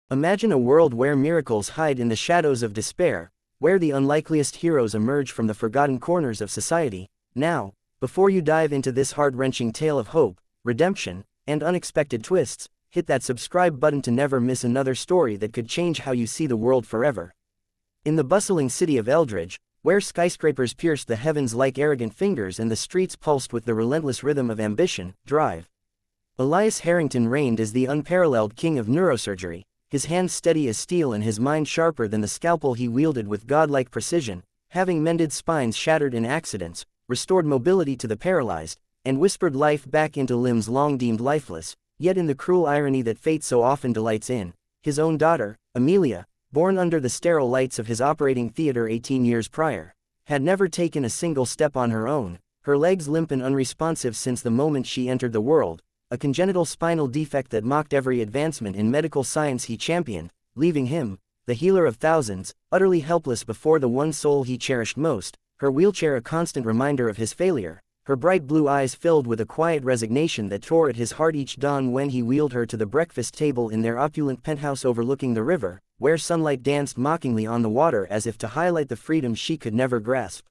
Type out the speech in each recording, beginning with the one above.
Imagine a world where miracles hide in the shadows of despair, where the unlikeliest heroes emerge from the forgotten corners of society. Now, before you dive into this heart-wrenching tale of hope, redemption, and unexpected twists, hit that subscribe button to never miss another story that could change how you see the world forever. In the bustling city of Eldridge, where skyscrapers pierced the heavens like arrogant fingers and the streets pulsed with the relentless rhythm of ambition, drive, Elias Harrington reigned as the unparalleled king of neurosurgery, his hands steady as steel and his mind sharper than the scalpel he wielded with godlike precision, having mended spines shattered in accidents, restored mobility to the paralyzed, and whispered life back into limbs long deemed lifeless. Yet in the cruel irony that fate so often delights in, his own daughter, Amelia, born under the sterile lights of his operating theater 18 years prior, had never taken a single step on her own, her legs limp and unresponsive since the moment she entered the world, a congenital spinal defect that mocked every advancement in medical science he championed, leaving him, the healer of thousands, utterly helpless before the one soul he cherished most, her wheelchair a constant reminder of his failure, her bright blue eyes filled with a quiet resignation that tore at his heart each dawn when he wheeled her to the breakfast table in their opulent penthouse overlooking the river, where sunlight danced mockingly on the water as if to highlight the freedom she could never grasp.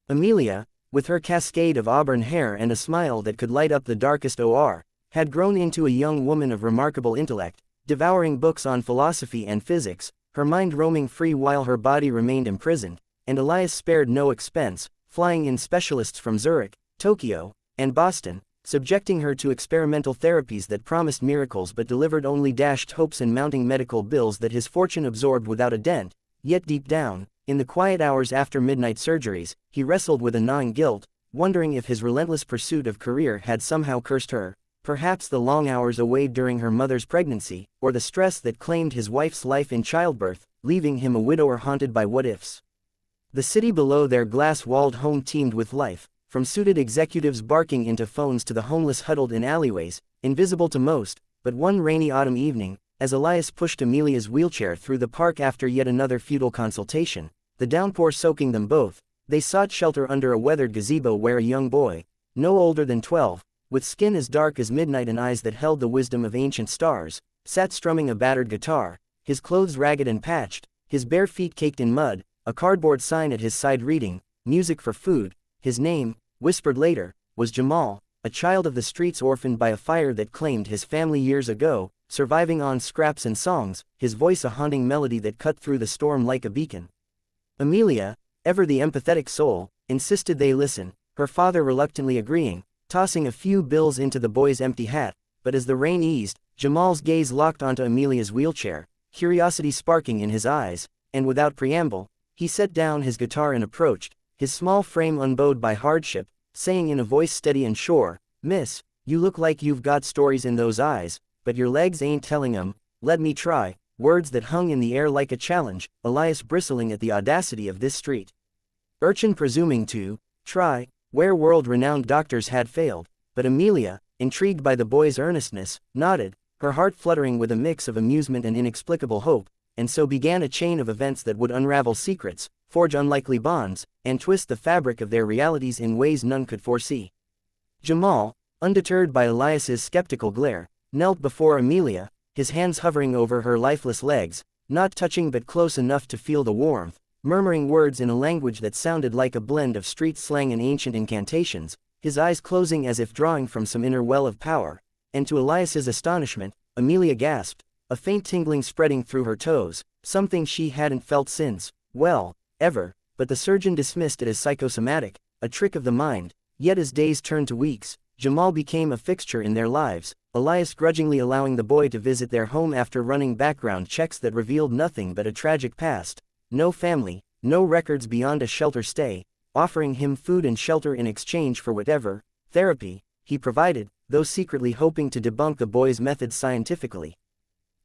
Amelia, with her cascade of auburn hair and a smile that could light up the darkest OR, had grown into a young woman of remarkable intellect, devouring books on philosophy and physics, her mind roaming free while her body remained imprisoned, and Elias spared no expense, flying in specialists from Zurich, Tokyo, and Boston, subjecting her to experimental therapies that promised miracles but delivered only dashed hopes and mounting medical bills that his fortune absorbed without a dent. Yet deep down, in the quiet hours after midnight surgeries, he wrestled with a gnawing guilt, wondering if his relentless pursuit of career had somehow cursed her, perhaps the long hours away during her mother's pregnancy, or the stress that claimed his wife's life in childbirth, leaving him a widower haunted by what-ifs. The city below their glass-walled home teemed with life, from suited executives barking into phones to the homeless huddled in alleyways, invisible to most. But one rainy autumn evening, as Elias pushed Amelia's wheelchair through the park after yet another futile consultation, the downpour soaking them both, they sought shelter under a weathered gazebo where a young boy, no older than 12, with skin as dark as midnight and eyes that held the wisdom of ancient stars, sat strumming a battered guitar, his clothes ragged and patched, his bare feet caked in mud, a cardboard sign at his side reading, "Music for food." His name, whispered later, was Jamal, a child of the streets orphaned by a fire that claimed his family years ago, surviving on scraps and songs, his voice a haunting melody that cut through the storm like a beacon. Amelia, ever the empathetic soul, insisted they listen, her father reluctantly agreeing, tossing a few bills into the boy's empty hat. But as the rain eased, Jamal's gaze locked onto Amelia's wheelchair, curiosity sparking in his eyes, and without preamble, he set down his guitar and approached, his small frame unbowed by hardship, saying in a voice steady and sure, "Miss, you look like you've got stories in those eyes, but your legs ain't telling 'em. Let me try." Words that hung in the air like a challenge, Elias bristling at the audacity of this street urchin presuming to try where world-renowned doctors had failed. But Amelia, intrigued by the boy's earnestness, nodded, her heart fluttering with a mix of amusement and inexplicable hope, and so began a chain of events that would unravel secrets, forge unlikely bonds, and twist the fabric of their realities in ways none could foresee. Jamal, undeterred by Elias's skeptical glare, knelt before Amelia, his hands hovering over her lifeless legs, not touching but close enough to feel the warmth, murmuring words in a language that sounded like a blend of street slang and ancient incantations, his eyes closing as if drawing from some inner well of power. And to Elias's astonishment, Amelia gasped, a faint tingling spreading through her toes, something she hadn't felt since, well, ever. But the surgeon dismissed it as psychosomatic, a trick of the mind. Yet as days turned to weeks, Jamal became a fixture in their lives, Elias grudgingly allowing the boy to visit their home after running background checks that revealed nothing but a tragic past. No family, no records beyond a shelter stay, offering him food and shelter in exchange for whatever therapy he provided, though secretly hoping to debunk the boy's methods scientifically.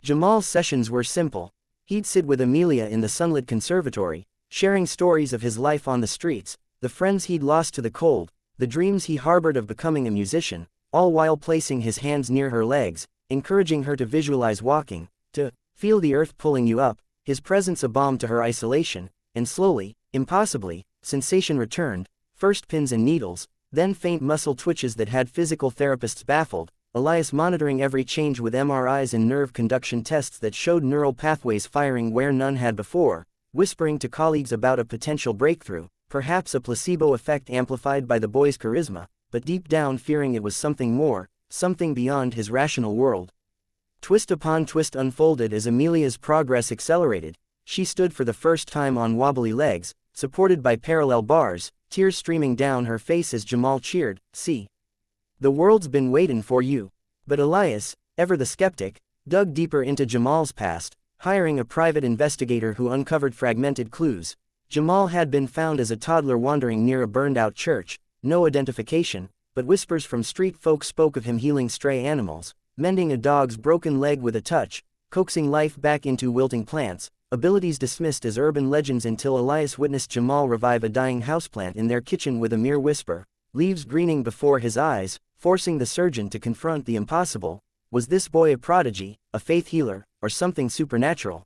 Jamal's sessions were simple. He'd sit with Amelia in the sunlit conservatory, sharing stories of his life on the streets, the friends he'd lost to the cold, the dreams he harbored of becoming a musician, all while placing his hands near her legs, encouraging her to visualize walking, to feel the earth pulling you up, his presence a balm to her isolation. And slowly, impossibly, sensation returned, first pins and needles, then faint muscle twitches that had physical therapists baffled, Elias monitoring every change with MRIs and nerve conduction tests that showed neural pathways firing where none had before, whispering to colleagues about a potential breakthrough, perhaps a placebo effect amplified by the boy's charisma, but deep down fearing it was something more, something beyond his rational world. Twist upon twist unfolded as Amelia's progress accelerated. She stood for the first time on wobbly legs, supported by parallel bars, tears streaming down her face as Jamal cheered, "See. The world's been waiting for you." But Elias, ever the skeptic, dug deeper into Jamal's past, hiring a private investigator who uncovered fragmented clues. Jamal had been found as a toddler wandering near a burned-out church, no identification, but whispers from street folk spoke of him healing stray animals, mending a dog's broken leg with a touch, coaxing life back into wilting plants, abilities dismissed as urban legends until Elias witnessed Jamal revive a dying houseplant in their kitchen with a mere whisper, leaves greening before his eyes, forcing the surgeon to confront the impossible. Was this boy a prodigy, a faith healer, or something supernatural?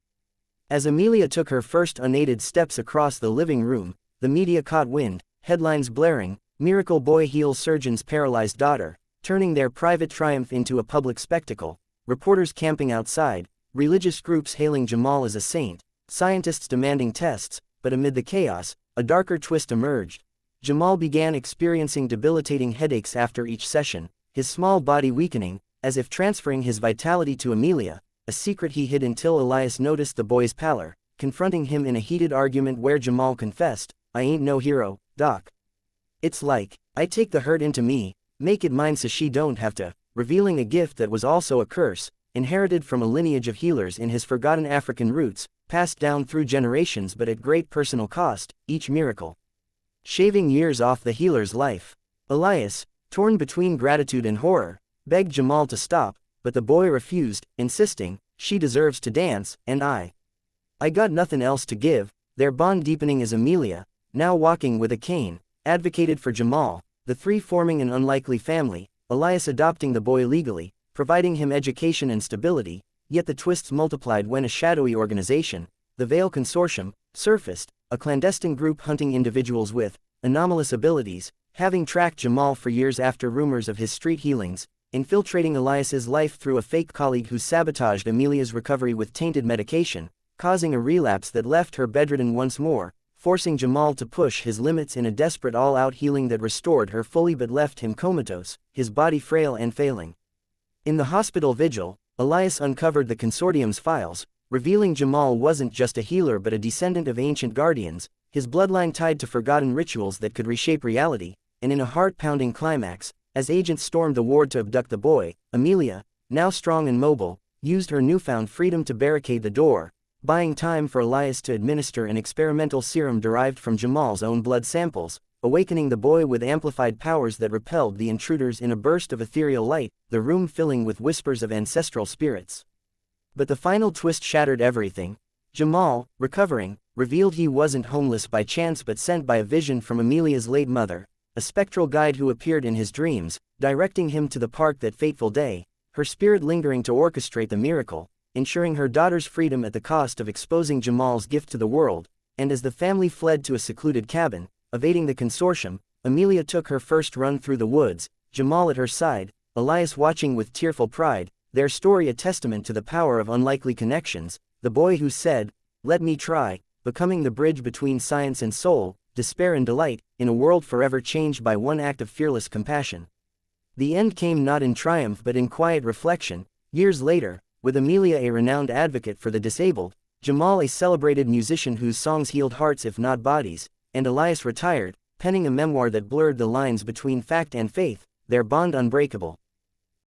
As Amelia took her first unaided steps across the living room, the media caught wind, headlines blaring, "Miracle Boy Heals Surgeon's Paralyzed Daughter," turning their private triumph into a public spectacle, reporters camping outside, religious groups hailing Jamal as a saint, scientists demanding tests, but amid the chaos, a darker twist emerged. Jamal began experiencing debilitating headaches after each session, his small body weakening, as if transferring his vitality to Amelia, a secret he hid until Elias noticed the boy's pallor, confronting him in a heated argument where Jamal confessed, "I ain't no hero, doc. It's like, I take the hurt into me, make it mine so she don't have to," revealing a gift that was also a curse, inherited from a lineage of healers in his forgotten African roots, passed down through generations but at great personal cost, each miracle shaving years off the healer's life. Elias, torn between gratitude and horror, begged Jamal to stop, but the boy refused, insisting, "She deserves to dance, and I got nothing else to give." Their bond deepening as Amelia, now walking with a cane, advocated for Jamal, the three forming an unlikely family, Elias adopting the boy legally, providing him education and stability. Yet the twists multiplied when a shadowy organization, the Veil Consortium, surfaced, a clandestine group hunting individuals with anomalous abilities, having tracked Jamal for years after rumors of his street healings, infiltrating Elias's life through a fake colleague who sabotaged Amelia's recovery with tainted medication, causing a relapse that left her bedridden once more, forcing Jamal to push his limits in a desperate all-out healing that restored her fully but left him comatose, his body frail and failing. In the hospital vigil, Elias uncovered the consortium's files, revealing Jamal wasn't just a healer but a descendant of ancient guardians, his bloodline tied to forgotten rituals that could reshape reality, and in a heart-pounding climax, as agents stormed the ward to abduct the boy, Amelia, now strong and mobile, used her newfound freedom to barricade the door, buying time for Elias to administer an experimental serum derived from Jamal's own blood samples, awakening the boy with amplified powers that repelled the intruders in a burst of ethereal light, the room filling with whispers of ancestral spirits. But the final twist shattered everything. Jamal, recovering, revealed he wasn't homeless by chance but sent by a vision from Amelia's late mother, a spectral guide who appeared in his dreams, directing him to the park that fateful day, her spirit lingering to orchestrate the miracle, ensuring her daughter's freedom at the cost of exposing Jamal's gift to the world. And as the family fled to a secluded cabin, evading the consortium, Amelia took her first run through the woods, Jamal at her side, Elias watching with tearful pride, their story a testament to the power of unlikely connections, the boy who said, "Let me try," becoming the bridge between science and soul, despair and delight, in a world forever changed by one act of fearless compassion. The end came not in triumph but in quiet reflection. Years later, with Amelia a renowned advocate for the disabled, Jamal a celebrated musician whose songs healed hearts if not bodies, and Elias retired, penning a memoir that blurred the lines between fact and faith, their bond unbreakable.